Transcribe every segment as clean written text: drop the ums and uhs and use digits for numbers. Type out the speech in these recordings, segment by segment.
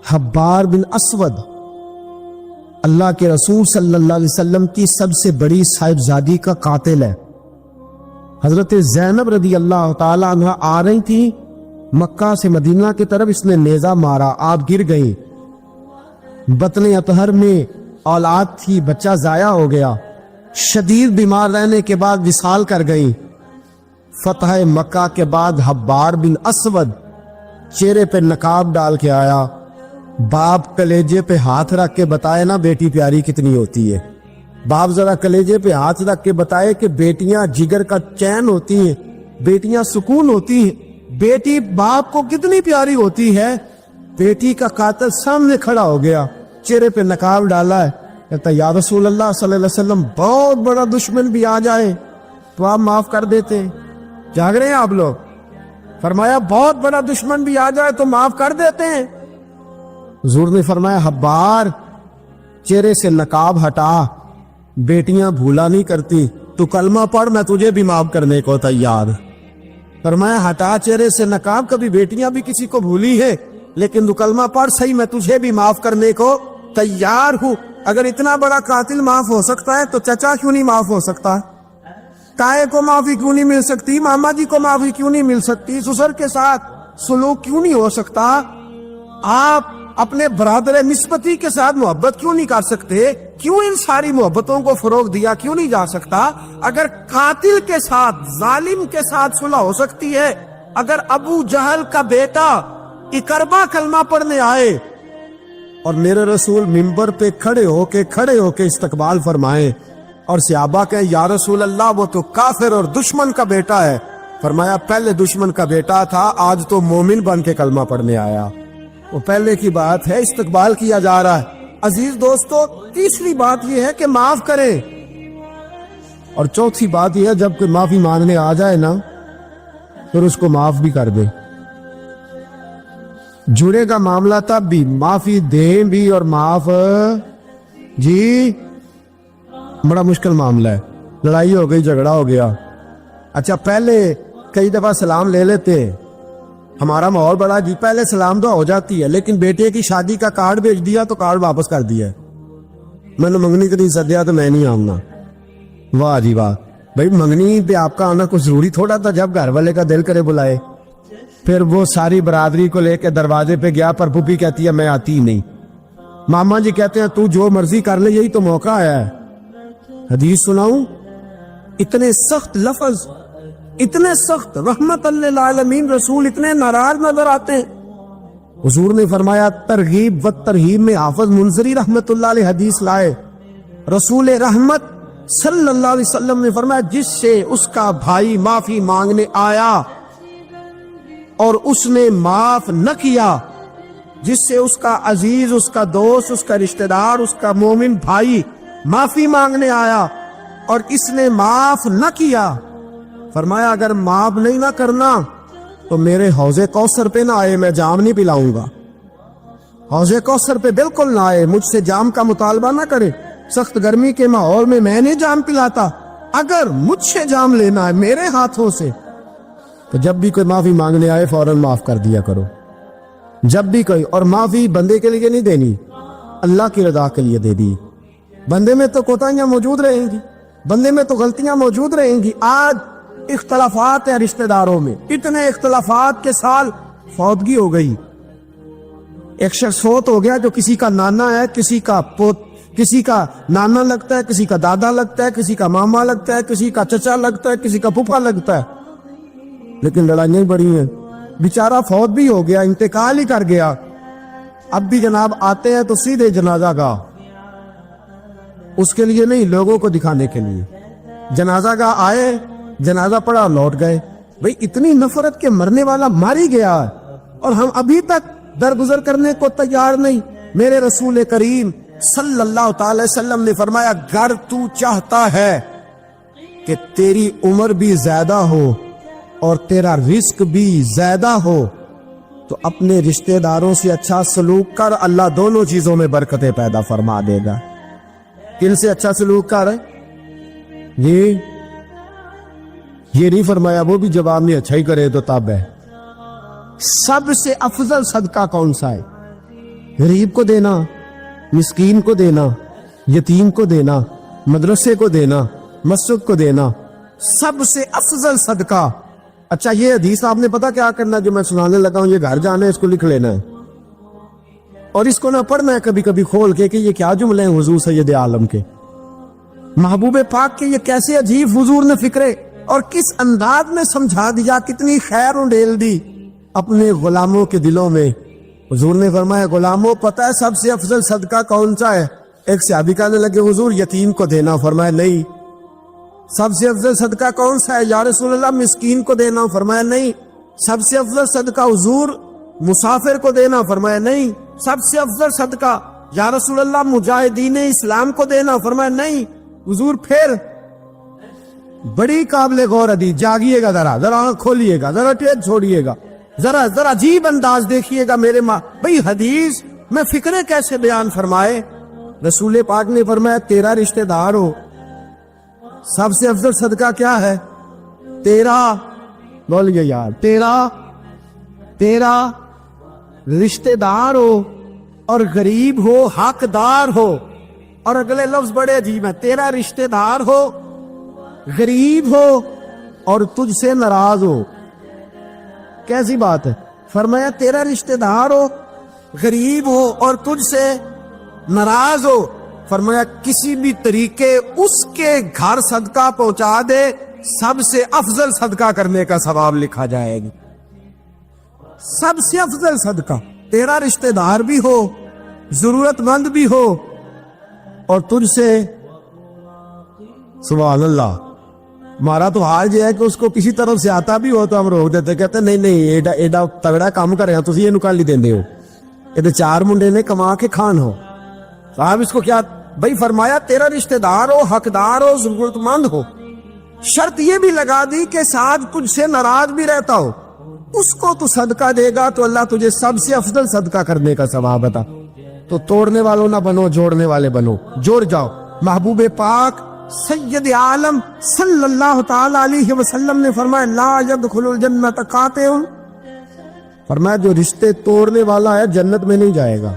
حبار بن اسود اللہ کے رسول صلی اللہ علیہ وسلم کی سب سے بڑی صاحبزادی کا قاتل ہے۔ حضرت زینب رضی اللہ تعالی عنہ آ رہی تھی مکہ سے مدینہ کی طرف، اس نے نیزہ مارا، آپ گر گئی۔ بطن اطہر میں اولاد تھی، بچہ ضائع ہو گیا، شدید بیمار رہنے کے بعد وصال کر گئی۔ فتح مکہ کے بعد حبار بن اسود چہرے پہ نقاب ڈال کے آیا، باپ کلیجے پہ ہاتھ رکھ کے بتائے نا بیٹی پیاری کتنی ہوتی ہے۔ باپ ذرا کلیجے پہ ہاتھ رکھ کے بتائے کہ بیٹیاں جگر کا چین ہوتی ہیں، بیٹیاں سکون ہوتی ہیں، بیٹی باپ کو کتنی پیاری ہوتی ہے۔ بیٹی کا قاتل سامنے کھڑا ہو گیا، چہرے پہ نقاب ڈالا ہے، کہتا یا رسول اللہ صلی اللہ علیہ وسلم بہت بڑا دشمن بھی آ جائے تو آپ معاف کر دیتے ہیں۔ جاگ رہے ہیں آپ لوگ؟ فرمایا بہت بڑا دشمن بھی آ جائے تو معاف کر دیتے ہیں۔ حضور نے فرمایا حبار چہرے سے نقاب ہٹا، بیٹیاں بھولا نہیں کرتی، تو کلمہ پڑھ میں تجھے بھی معاف کرنے کو تیار۔ فرمایا ہٹا چہرے سے نقاب، کبھی بیٹیاں بھی کسی کو بھولی ہے لیکن تو کلمہ پڑھ صحیح، میں تجھے بھی معاف کرنے کو تیار ہوں۔ اگر اتنا بڑا قاتل معاف ہو سکتا ہے تو چچا کیوں نہیں معاف ہو سکتا؟ تائے کو معافی کیوں نہیں مل سکتی؟ ماما جی کو معافی کیوں نہیں مل سکتی؟ سسر کے ساتھ سلوک کیوں نہیں ہو سکتا؟ آپ اپنے برادر نسبتی کے ساتھ محبت کیوں نہیں کر سکتے؟ کیوں ان ساری محبتوں کو فروغ دیا کیوں نہیں جا سکتا؟ اگر قاتل کے ساتھ، ظالم کے ساتھ صلح ہو سکتی ہے، اگر ابو جہل کا بیٹا اکربا کلمہ پڑھنے آئے اور میرے رسول منبر پہ کھڑے ہو کے استقبال فرمائے اور صحابہ کہیں یا رسول اللہ وہ تو کافر اور دشمن کا بیٹا ہے، فرمایا پہلے دشمن کا بیٹا تھا، آج تو مومن بن کے کلمہ پڑھنے آیا۔ وہ پہلے کی بات ہے، استقبال کیا جا رہا ہے۔ عزیز دوستو، تیسری بات یہ ہے کہ معاف کریں، اور چوتھی بات یہ ہے جب کوئی معافی مانگنے آ جائے نا پھر اس کو معاف بھی کر دے۔ جڑے گا معاملہ تب بھی، معافی دیں بھی اور معاف جی بڑا مشکل معاملہ ہے۔ لڑائی ہو گئی، جھگڑا ہو گیا، اچھا پہلے کئی دفعہ سلام لے لیتے، ہمارا ماحول بڑا جی پہلے سلام دعا ہو جاتی ہے، لیکن بیٹے کی شادی کا کارڈ بھیج دیا تو کارڈ واپس کر دیا، میں نے منگنی کو نہیں سدیا تو میں نہیں آؤں گا۔ واہ جی واہ، بھائی منگنی پہ آپ کا آنا کچھ ضروری تھوڑا تھا، جب گھر والے کا دل کرے بلائے۔ پھر وہ ساری برادری کو لے کے دروازے پہ گیا، پر پھوپھی کہتی ہے میں آتی ہی نہیں، ماما جی کہتے ہیں تو جو مرضی کر لے، یہی تو موقع آیا ہے۔ حدیث سناؤں، اتنے سخت لفظ، اتنے سخت، رحمت للعالمین رسول اتنے ناراض نظر آتے ہیں۔ حضور نے فرمایا ترغیب و ترہیب میں حافظ منذری رحمت اللہ علیہ حدیث لائے، رسول رحمت صلی اللہ علیہ وسلم نے فرمایا جس سے اس کا بھائی معافی مانگنے آیا اور اس نے معاف نہ کیا، جس سے اس کا عزیز، اس کا دوست، اس کا رشتہ دار، اس کا مومن بھائی معافی مانگنے آیا اور اس نے معاف نہ کیا، فرمایا اگر معاف نہیں نہ کرنا تو میرے حوض کوثر پہ نہ آئے، میں جام نہیں پلاؤں گا۔ حوض کوثر پہ بالکل نہ آئے، مجھ سے جام کا مطالبہ نہ کرے، سخت گرمی کے ماحول میں میں نہیں جام پلاتا، اگر مجھ سے جام لینا ہے میرے ہاتھوں سے تو جب بھی کوئی معافی مانگنے آئے فوراً معاف کر دیا کرو، جب بھی کوئی۔ اور معافی بندے کے لیے نہیں دینی، اللہ کی رضا کے لیے دے دی۔ بندے میں تو کوتاہیاں موجود رہیں گی، بندے میں تو غلطیاں موجود رہیں گی۔ آج اختلافات ہیں رشتہ داروں میں، اتنے اختلافات کے سال فوتگی ہو گئی، ایک شخص فوت ہو گیا جو کسی کا نانا ہے، کسی کا پوت، کسی کا نانا لگتا ہے، کسی کا دادا لگتا ہے، کسی کا ماما لگتا ہے، کسی کا چچا لگتا ہے، کسی کا پھپھا لگتا ہے، لیکن لڑائیاں بڑی ہیں۔ بیچارہ فوت بھی ہو گیا، انتقال ہی کر گیا، اب بھی جناب آتے ہیں تو سیدھے جنازہ گاہ، اس کے لیے نہیں، لوگوں کو دکھانے کے لیے۔ جنازہ گاہ آئے، جنازہ پڑا، لوٹ گئے۔ بھئی اتنی نفرت کے مرنے والا ماری گیا اور ہم ابھی تک درگزر کرنے کو تیار نہیں۔ میرے رسول کریم صلی اللہ تعالی وسلم نے فرمایا اگر تو چاہتا ہے کہ تیری عمر بھی زیادہ ہو اور تیرا رزق بھی زیادہ ہو تو اپنے رشتہ داروں سے اچھا سلوک کر، اللہ دونوں چیزوں میں برکتیں پیدا فرما دے گا۔ کن سے اچھا سلوک کر؟ یہ نہیں فرمایا وہ بھی جواب نہیں اچھا ہی کرے تو تب ہے۔ سب سے افضل صدقہ کون سا ہے؟ غریب کو دینا، مسکین کو دینا، یتیم کو دینا، مدرسے کو دینا، مسجد کو دینا، سب سے افضل صدقہ۔ اچھا یہ حدیث آپ نے پتا کیا کرنا جو میں سنانے لگا ہوں، یہ گھر جانا ہے، اس کو لکھ لینا ہے اور اس کو نہ پڑھنا ہے کبھی کبھی کھول کے کہ یہ کیا جملے ہیں حضور سید عالم کے، محبوب پاک کے، یہ کیسے عجیب حضور نے فکرے اور کس انداز میں سمجھا دیا، کتنی خیر ڈیل دی اپنے غلاموں کے دلوں میں۔ حضور نے فرمایا غلاموں پتہ ہے سب سے افضل صدقہ کون سا ہے؟ ایک صحابی کہنے لگے حضور یتیم کو دینا، فرمایا نہیں۔ سب سے افضل صدقہ کون سا ہے یا رسول اللہ؟ مسکین کو دینا، فرمایا نہیں۔ سب سے افضل صدقہ حضور مسافر کو دینا، فرمایا نہیں۔ سب سے افضل صدقہ یا رسول اللہ مجاہدین اسلام کو دینا، فرمایا نہیں۔ حضور پھر بڑی قابل غور حدیث، جاگیے گا ذرا آنکھ کھولیے گا، ذرا ٹیک چھوڑیے گا، ذرا عجیب انداز دیکھیے گا میرے ماں بھئی حدیث میں فکرے کیسے بیان فرمائے۔ رسول پاک نے فرمایا تیرا رشتہ دار ہو، سب سے افضل صدقہ کیا ہے؟ تیرا، بولیے یار، تیرا رشتہ دار ہو اور غریب ہو، حقدار ہو، اور اگلے لفظ بڑے عجیب ہیں، تیرا رشتہ دار ہو، غریب ہو اور تجھ سے ناراض ہو۔ کیسی بات ہے؟ فرمایا تیرا رشتہ دار ہو، غریب ہو اور تجھ سے ناراض ہو، فرمایا کسی بھی طریقے اس کے گھر صدقہ پہنچا دے، سب سے افضل صدقہ کرنے کا ثواب لکھا جائے گا۔ سب سے افضل صدقہ، تیرا رشتہ دار بھی ہو، ضرورت مند بھی ہو اور تجھ سے، سبحان اللہ، ہمارا تو حال یہ ہے کہ اس کو کسی طرف سے آتا بھی ہو تو ہم روک دیتے، کہتے نہیں ایڈا تگڑا کام کر رہے ہیں تسی اینو کالی دیندے ہو، یہ تو چار منڈے نے کما کے کھان ہو، صاحب اس کو کیا بھائی؟ فرمایا تیرا رشتہ دار ہو، حقدار ہو، ضرورت مند ہو، شرط یہ بھی لگا دی کہ ساتھ تجھ سے ناراض بھی رہتا ہو، اس کو تو صدقہ دے گا تو اللہ تجھے سب سے افضل صدقہ کرنے کا ثواب عطا۔ تو توڑنے والوں نہ بنو، جوڑنے والے بنو، جوڑ جاؤ۔ محبوب پاک سید عالم صلی اللہ تعالی علیہ وسلم نے فرمایا لا يدخل الجنت قاطع، فرمایا جو رشتے توڑنے والا ہے جنت میں نہیں جائے گا،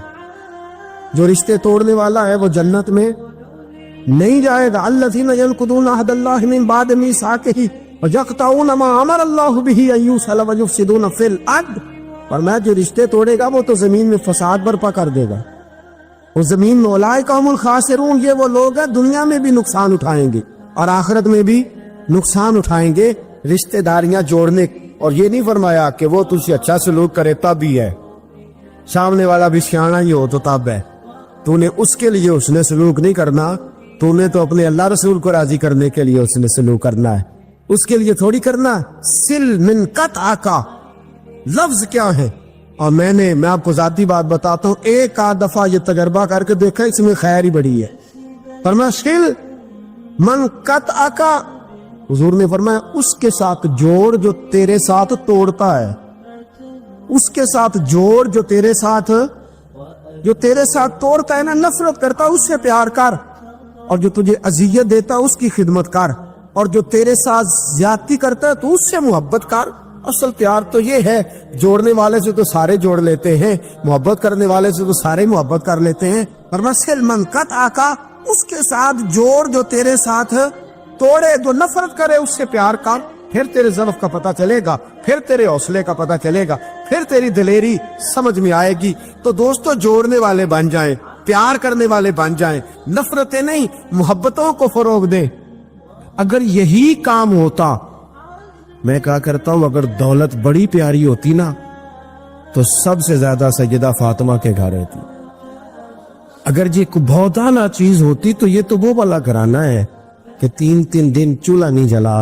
جو رشتے توڑنے والا ہے وہ جنت میں نہیں جائے گا۔ الذین ینقضون عہد اللہ من بعد میثاقہ ویقطعون ما امر اللہ بہ ان یوصل ویفسدون فی الارض، فرمایا جو رشتے توڑے گا وہ تو زمین میں فساد برپا کر دے گا، وہ زمین میں اولئک هم الخاسرون، یہ وہ لوگ ہیں دنیا میں بھی نقصان اٹھائیں گے اور آخرت میں بھی نقصان اٹھائیں گے رشتہ داریاں جوڑنے۔ اور یہ نہیں فرمایا کہ وہ تجھ سے اچھا سلوک کرے تب ہی ہے، سامنے والا بھی سیاںا ہی ہو تو تب ہے، تو نے اس کے لیے اس نے سلوک نہیں کرنا، تو نے تو اپنے اللہ رسول کو راضی کرنے کے لیے اس نے سلوک کرنا ہے، اس کے لیے تھوڑی کرنا۔ سل من قطع کا لفظ کیا ہے؟ اور میں آپ کو ذاتی بات بتاتا ہوں، ایک آدھ دفعہ یہ تجربہ کر کے دیکھا، اس میں خیر ہی بڑی ہے۔ فرمایا سل من قطع کا، حضور نے فرمایا اس کے ساتھ جوڑ جو تیرے ساتھ توڑتا ہے، اس کے ساتھ جوڑ جو تیرے ساتھ توڑتا ہے نا، نفرت کرتا اس سے پیار کر، اور جو تجھے اذیت دیتا اس کی خدمت کر، اور جو تیرے ساتھ زیادتی کرتا ہے تو اس سے محبت کر۔ اصل پیار تو یہ ہے، جوڑنے والے سے تو سارے جوڑ لیتے ہیں، محبت کرنے والے سے تو سارے محبت کر لیتے ہیں۔ فرمایا من قطع کا، اس کے ساتھ جوڑ جو تیرے ساتھ توڑے، جو نفرت کرے اس سے پیار کر، پھر تیرے ضعف کا پتہ چلے گا، پھر تیرے حوصلے کا پتہ چلے گا، پھر تیری دلیری سمجھ میں آئے گی۔ تو دوستو جوڑنے والے بن جائیں، پیار کرنے والے بن جائیں، نفرتیں نہیں محبتوں کو فروغ دیں۔ اگر یہی کام ہوتا، میں کہا کرتا ہوں اگر دولت بڑی پیاری ہوتی نا تو سب سے زیادہ سیدہ فاطمہ کے گھر رہتی۔ اگر یہ بہت اعلیٰ چیز ہوتی تو یہ تو وہ والا گھرانہ ہے کہ 3 دن چولہا نہیں جلا،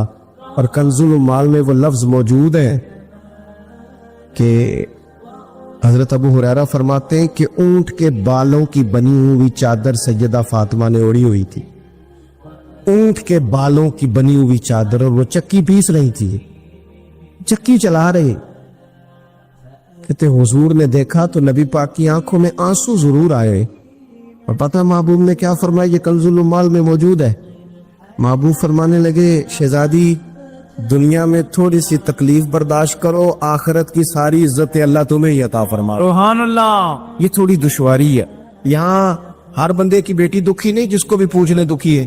اور کنز المال میں وہ لفظ موجود ہے کہ حضرت ابو ہریرہ فرماتے ہیں کہ اونٹ کے بالوں کی بنی ہوئی چادر سیدہ فاطمہ نے اوڑھی ہوئی تھی، اونٹ کے بالوں کی بنی ہوئی چادر، اور وہ چکی پیس رہی تھی، چکی چلا رہی۔ کہتے حضور نے دیکھا تو نبی پاک کی آنکھوں میں آنسو ضرور آئے، اور پتہ محبوب نے کیا فرمایا؟ یہ کنز المال میں موجود ہے۔ محبوب فرمانے لگے شہزادی دنیا میں تھوڑی سی تکلیف برداشت کرو، آخرت کی ساری عزت اللہ تمہیں ہی عطا فرما۔ سبحان اللہ۔ یہ تھوڑی دشواری ہے، یہاں ہر بندے کی بیٹی دکھی نہیں، جس کو بھی پوچھ لیں دکھی ہے،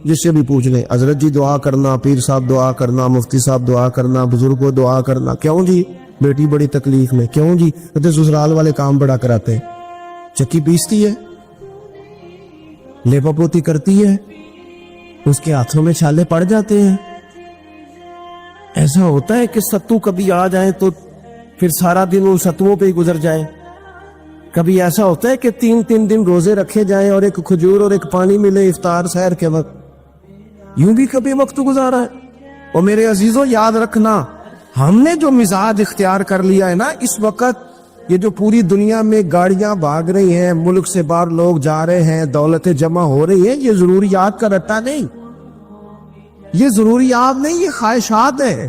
جس سے بھی پوچھ لیں حضرت جی دعا کرنا، پیر صاحب دعا کرنا، مفتی صاحب دعا کرنا، بزرگ کو دعا کرنا۔ کیوں جی؟ بیٹی بڑی تکلیف میں۔ کیوں جی؟ کہتے سسرال والے کام بڑا کراتے ہیں، چکی پیستی ہے، لیپا پوتی کرتی ہے، اس کے ہاتھوں میں چھالے پڑ جاتے ہیں۔ ایسا ہوتا ہے کہ ستو کبھی آ جائیں تو پھر سارا دن ان ستوؤں پہ ہی گزر جائے۔ کبھی ایسا ہوتا ہے کہ 3 دن روزے رکھے جائیں اور ایک کھجور اور ایک پانی ملے افطار سحر کے وقت، یوں بھی کبھی وقت گزارا ہے۔ اور میرے عزیزوں یاد رکھنا، ہم نے جو مزاج اختیار کر لیا ہے نا اس وقت، یہ جو پوری دنیا میں گاڑیاں بھاگ رہی ہیں، ملک سے باہر لوگ جا رہے ہیں، دولتیں جمع ہو رہی ہیں، یہ ضروریات کا رٹا نہیں، یہ ضروریات نہیں، یہ خواہشات ہے۔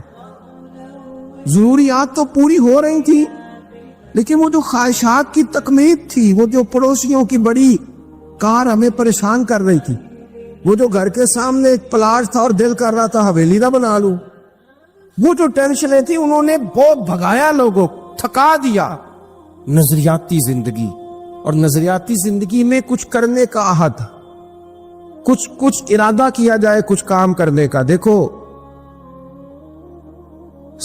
ضروریات تو پوری ہو رہی تھی، لیکن وہ جو خواہشات کی تکمیل تھی، وہ جو پڑوسیوں کی بڑی کار ہمیں پریشان کر رہی تھی، وہ جو گھر کے سامنے ایک پلاٹ تھا اور دل کر رہا تھا حویلی نہ بنا لوں، وہ جو ٹینشنیں تھی، انہوں نے بہت بھگایا، لوگوں تھکا دیا۔ نظریاتی زندگی، اور نظریاتی زندگی میں کچھ کرنے کا عہد، کچھ ارادہ کیا جائے کچھ کام کرنے کا۔ دیکھو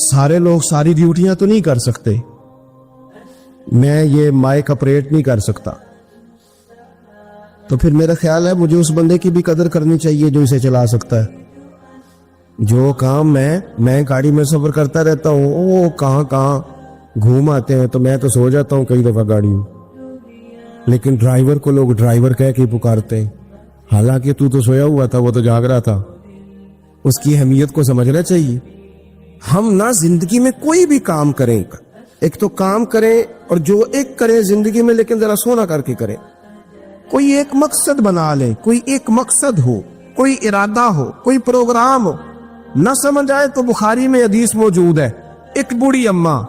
سارے لوگ ساری ڈیوٹیاں تو نہیں کر سکتے، میں یہ مائک اپریٹ نہیں کر سکتا، تو پھر میرا خیال ہے مجھے اس بندے کی بھی قدر کرنی چاہیے جو اسے چلا سکتا ہے۔ جو کام میں گاڑی میں سفر کرتا رہتا ہوں، وہ کہاں گھوم آتے ہیں، تو میں تو سو جاتا ہوں کئی دفعہ گاڑی میں، لیکن ڈرائیور کو لوگ ڈرائیور کہہ کے پکارتے ہیں، حالانکہ تو سویا ہوا تھا، وہ تو جاگ رہا تھا۔ اس کی اہمیت کو سمجھنا چاہیے۔ ہم نہ زندگی میں کوئی بھی کام کریں، ایک تو کام کریں، اور جو ایک کریں زندگی میں، لیکن ذرا سونا کر کے کریں، کوئی ایک مقصد بنا لیں، کوئی ایک مقصد ہو، کوئی ارادہ ہو، کوئی پروگرام ہو۔ نہ سمجھ آئے تو بخاری میں حدیث موجود ہے، ایک بوڑھی اماں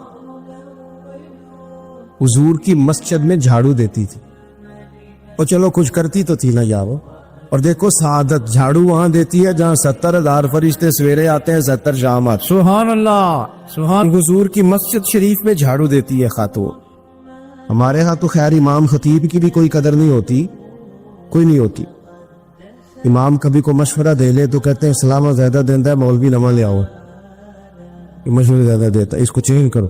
حضور کی مسجد میں جھاڑو دیتی تھی، اور چلو کچھ کرتی تو تھی نا یاو، اور دیکھو سعادت جھاڑو وہاں دیتی ہے جہاں 70,000 فرشتے سویرے آتے ہیں، 70 شام آتے ہیں۔ سبحان اللہ، سبحان۔ حضور کی مسجد شریف میں جھاڑو دیتی ہے خاتون۔ ہمارے ہاں تو خیر امام خطیب کی بھی کوئی قدر نہیں ہوتی، کوئی نہیں ہوتی۔ امام کبھی کو مشورہ دے لے تو کہتے ہیں سلامہ زیادہ دیندہ ہے، مولوی نماں لے آؤ، یہ مشورہ زیادہ دیتا ہے، اس کو چینج کرو۔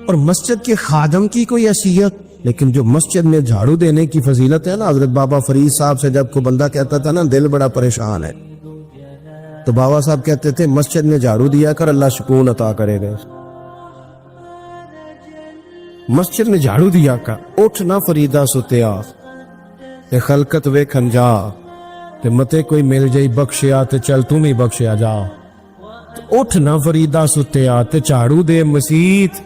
اور مسجد کے خادم کی کوئی حیثیت، لیکن جو مسجد میں جھاڑو دینے کی فضیلت ہے نا، حضرت بابا فرید صاحب سے جب کو بندہ کہتا تھا نا دل بڑا پریشان ہے، تو بابا صاحب کہتے تھے مسجد میں جھاڑو دیا کر، اللہ سکون عطا کرے گا۔ مسجد میں جھاڑو دیا کر، اٹھ نہ فریدہ ستیا تے خلقت وے کھنجا، تے متے کوئی مل جائی بخشیا تے چل تم ہی بخشیا جا۔ اٹھ نہ فریدہ ستیا تے جھاڑو دے مسیت،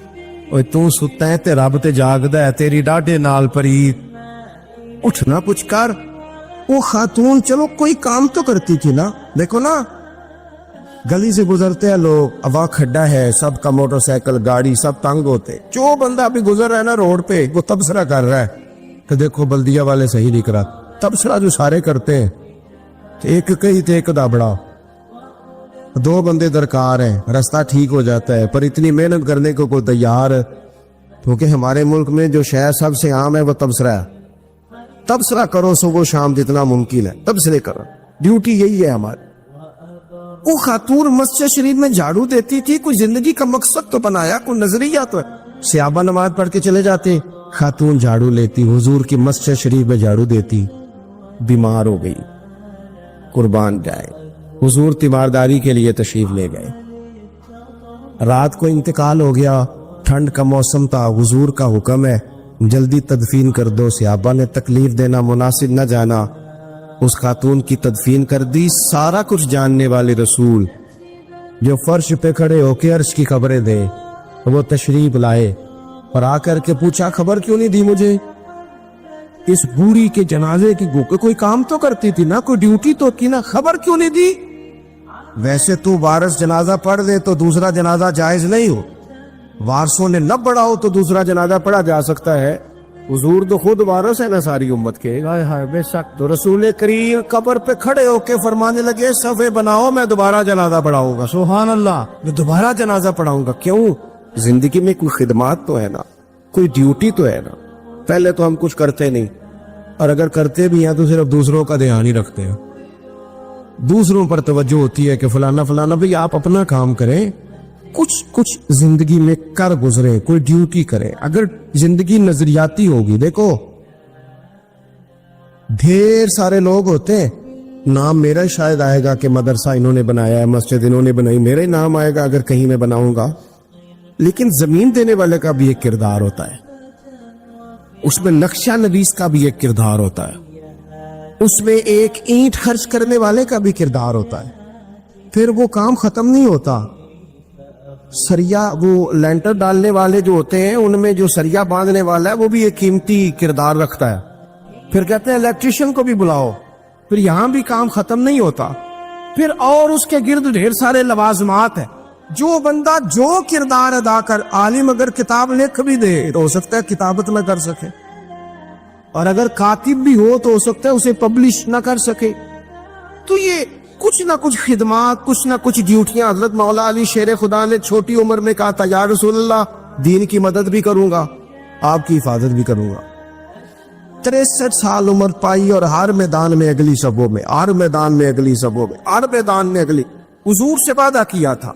اوے تو ستا ہے تے رب تے جاگدا ہے، تیری ڈاڈے نال پریت۔ اٹھ نہ پچھ کر۔ وہ خاتون چلو کوئی کام تو کرتی تھی نا، دیکھو نا گلی سے گزرتے ہیں لوگ، ہوا کھڈا ہے، سب کا موٹر سائیکل گاڑی سب تنگ ہوتے، جو بندہ ابھی گزر رہا ہے نا روڈ پہ، وہ تبصرہ کر رہا ہے کہ دیکھو بلدیہ والے صحیح نہیں کرا۔ تبصرہ جو سارے کرتے ہیں، ایک کئی تے ایک دابڑا، 2 بندے درکار ہیں، راستہ ٹھیک ہو جاتا ہے، پر اتنی محنت کرنے کو کوئی تیار، کیونکہ ہمارے ملک میں جو شے سب سے عام ہے وہ تبصرہ ہے۔ تبصرہ کرو صبح شام جتنا ممکن ہے، تبصرے کرو، ڈیوٹی یہی ہے ہماری۔ وہ خاتون مسجد شریف میں جھاڑو دیتی تھی، کوئی زندگی کا مقصد تو بنایا، کوئی نظریہ تو ہے۔ صحابہ نماز پڑھ کے چلے جاتے، خاتون جھاڑو لیتی، حضور کی مسجد شریف میں جھاڑو دیتی، بیمار ہو گئی، قربان جائے، حضور تیمارداری کے لیے تشریف لے گئے، رات کو انتقال ہو گیا، ٹھنڈ کا موسم تھا، حضور کا حکم ہے جلدی تدفین کر دو، صحابہ نے تکلیف دینا مناسب نہ جانا، اس خاتون کی تدفین کر دی۔ سارا کچھ جاننے والے رسول جو فرش پہ کھڑے ہو کے عرش کی خبریں دے، وہ تشریف لائے اور آ کر کے پوچھا خبر کیوں نہیں دی مجھے؟ اس بوڑھی کے جنازے کی کوئی کام تو کرتی تھی نا، کوئی ڈیوٹی تو کی نا، خبر کیوں نہیں دی؟ ویسے تو وارث جنازہ پڑھ دے تو دوسرا جنازہ جائز نہیں ہو، وارثوں نے نہ پڑھا ہو تو دوسرا جنازہ پڑھا جا سکتا ہے، حضور تو خود وارث ہے نا ساری امت کے. ہائے ہائے بے شک. تو رسول کریم قبر پہ کھڑے ہو کے فرمانے لگے صفے بناؤ میں دوبارہ جنازہ پڑھاؤں گا. سبحان اللہ. میں دوبارہ جنازہ پڑھاؤں گا. کیوں؟ زندگی میں کوئی خدمات تو ہے نا, کوئی ڈیوٹی تو ہے نا. پہلے تو ہم کچھ کرتے نہیں, اور اگر کرتے بھی ہیں تو صرف دوسروں کا دھیان ہی رکھتے ہیں. دوسروں پر توجہ ہوتی ہے کہ فلانا فلانا. بھئی آپ اپنا کام کریں, کچھ زندگی میں کر گزرے, کوئی ڈیوٹی کرے. اگر زندگی نظریاتی ہوگی, دیکھو ڈھیر سارے لوگ ہوتے ہیں, نام میرا شاید آئے گا کہ مدرسہ انہوں نے بنایا ہے, مسجد انہوں نے بنائی, میرا ہی نام آئے گا اگر کہیں میں بناؤں گا. لیکن زمین دینے والے کا بھی ایک کردار ہوتا ہے, اس میں نقشہ نویس کا بھی ایک کردار ہوتا ہے, اس میں ایک اینٹ خرچ کرنے والے کا بھی کردار ہوتا ہے. پھر وہ کام ختم نہیں ہوتا. سریا, وہ لینٹر ڈالنے والے جو ہوتے ہیں ان میں جو سریا باندھنے والا ہے وہ بھی ایک قیمتی کردار رکھتا ہے. پھر کہتے ہیں الیکٹریشین کو بھی بلاؤ. پھر یہاں بھی کام ختم نہیں ہوتا. پھر اور اس کے گرد ڈھیر سارے لوازمات ہیں. جو بندہ جو کردار ادا کر, عالم اگر کتاب لکھ بھی دے تو ہو سکتا ہے کتابت نہ کر سکے, اور اگر کاتب بھی ہو تو ہو سکتا ہے اسے پبلش نہ کر سکے. تو یہ کچھ نہ کچھ خدمات, کچھ نہ کچھ ڈیوٹیاں. حضرت مولا علی شیر خدا نے چھوٹی عمر میں کہا تھا یا رسول اللہ دین کی مدد بھی کروں گا, آپ کی حفاظت بھی کروں گا. 63 سال عمر پائی اور ہر میدان میں اگلی صبوں میں, ہر میدان میں اگلی صبوں میں, ہر میدان میں اگلی. حضور سے وعدہ کیا تھا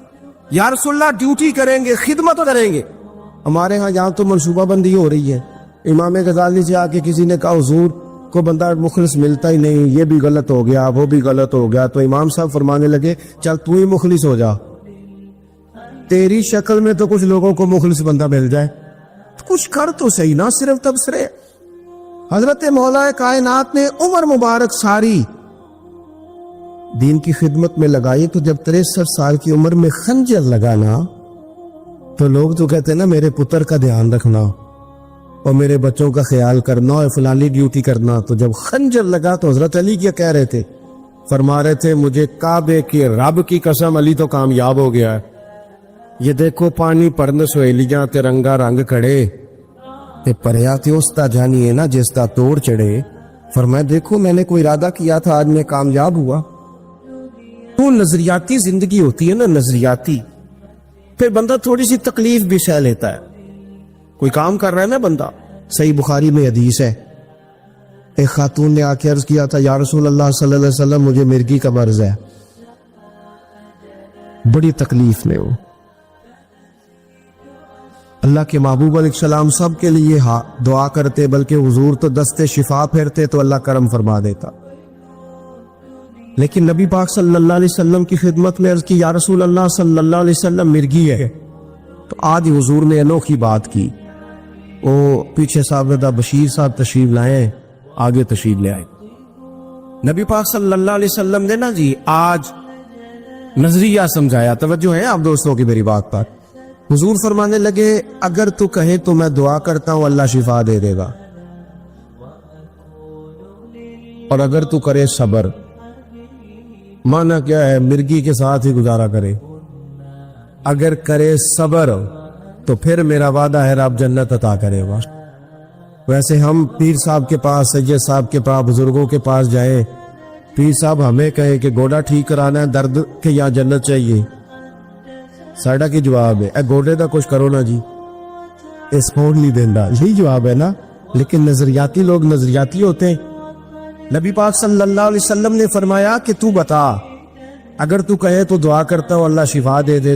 یا رسول اللہ ڈیوٹی کریں گے, خدمت کریں گے. ہمارے ہاں یہاں تو منصوبہ بندی ہو رہی ہے. امام غزالی سے آ کے کسی نے کہا حضور کو بندہ مخلص ملتا ہی نہیں, یہ بھی غلط ہو گیا, وہ بھی غلط ہو گیا. تو امام صاحب فرمانے لگے چل تو ہی مخلص ہو جا, تیری شکل میں تو کچھ لوگوں کو مخلص بندہ مل جائے, کچھ کر تو صحیح, نہ صرف تبصرے. حضرت مولا کائنات نے عمر مبارک ساری دین کی خدمت میں لگائی. تو جب 63 سال کی عمر میں خنجر لگانا تو لوگ تو کہتے ہیں نا میرے پتر کا دھیان رکھنا اور میرے بچوں کا خیال کرنا اور فلانی ڈیوٹی کرنا. تو جب خنجر لگا تو حضرت علی کیا کہہ رہے تھے؟ فرما رہے تھے مجھے کعبے کے رب کی قسم علی تو کامیاب ہو گیا ہے. یہ دیکھو پانی پرن سہیلیاں تے رنگا رنگ کھڑے تے پریا تے اس تا جانی ہے نا جس تا توڑ چڑھے. فرمایا دیکھو میں نے کوئی ارادہ کیا تھا, آج میں کامیاب ہوا. تو نظریاتی زندگی ہوتی ہے نا, نظریاتی. پھر بندہ تھوڑی سی تکلیف بھی سہ لیتا ہے. کوئی کام کر رہا ہے نا بندہ, صحیح بخاری میں حدیث ہے, ایک خاتون نے آ کے عرض کیا تھا یا رسول اللہ صلی اللہ علیہ وسلم مجھے مرغی کا مرض ہے. بڑی تکلیف میں ہو. اللہ کے محبوب علیہ السلام سب کے لیے دعا کرتے, بلکہ حضور تو دستے شفا پھیرتے تو اللہ کرم فرما دیتا. لیکن نبی پاک صلی اللہ علیہ وسلم کی خدمت میں عرض کی یا رسول اللہ صلی اللہ علیہ وسلم مرغی ہے. تو آج حضور نے انوکھی بات کی. وہ پیچھے صاحبزادہ بشیر صاحب تشریف لائے, آگے تشریف لے آئے. نبی پاک صلی اللہ علیہ وسلم نے نا جی آج نظریہ سمجھایا. توجہ ہے آپ دوستوں کی میری بات پر. حضور فرمانے لگے اگر تو کہے تو میں دعا کرتا ہوں اللہ شفا دے دے گا, اور اگر تو کرے صبر. مانا کیا ہے؟ مرغی کے ساتھ ہی گزارا کرے. اگر کرے صبر تو پھر میرا وعدہ ہے رب جنت عطا کرے گا. ویسے ہم پیر صاحب کے پاس, سید صاحب کے پاس, بزرگوں کے پاس جائیں, پیر صاحب ہمیں کہیں کہ گوڑا ٹھیک کرانا ہے, درد کے یا جنت چاہیے, ساڑا کی جواب ہے اے گوڑے دا کچھ کرو نا جی, اس فون نہیں دینا, یہی جواب ہے نا. لیکن نظریاتی لوگ نظریاتی ہوتے ہیں. نبی پاک صلی اللہ علیہ وسلم نے فرمایا کہ تو بتا, اگر تو کہے تو دعا کرتا ہوں اللہ شفا دے دے گا.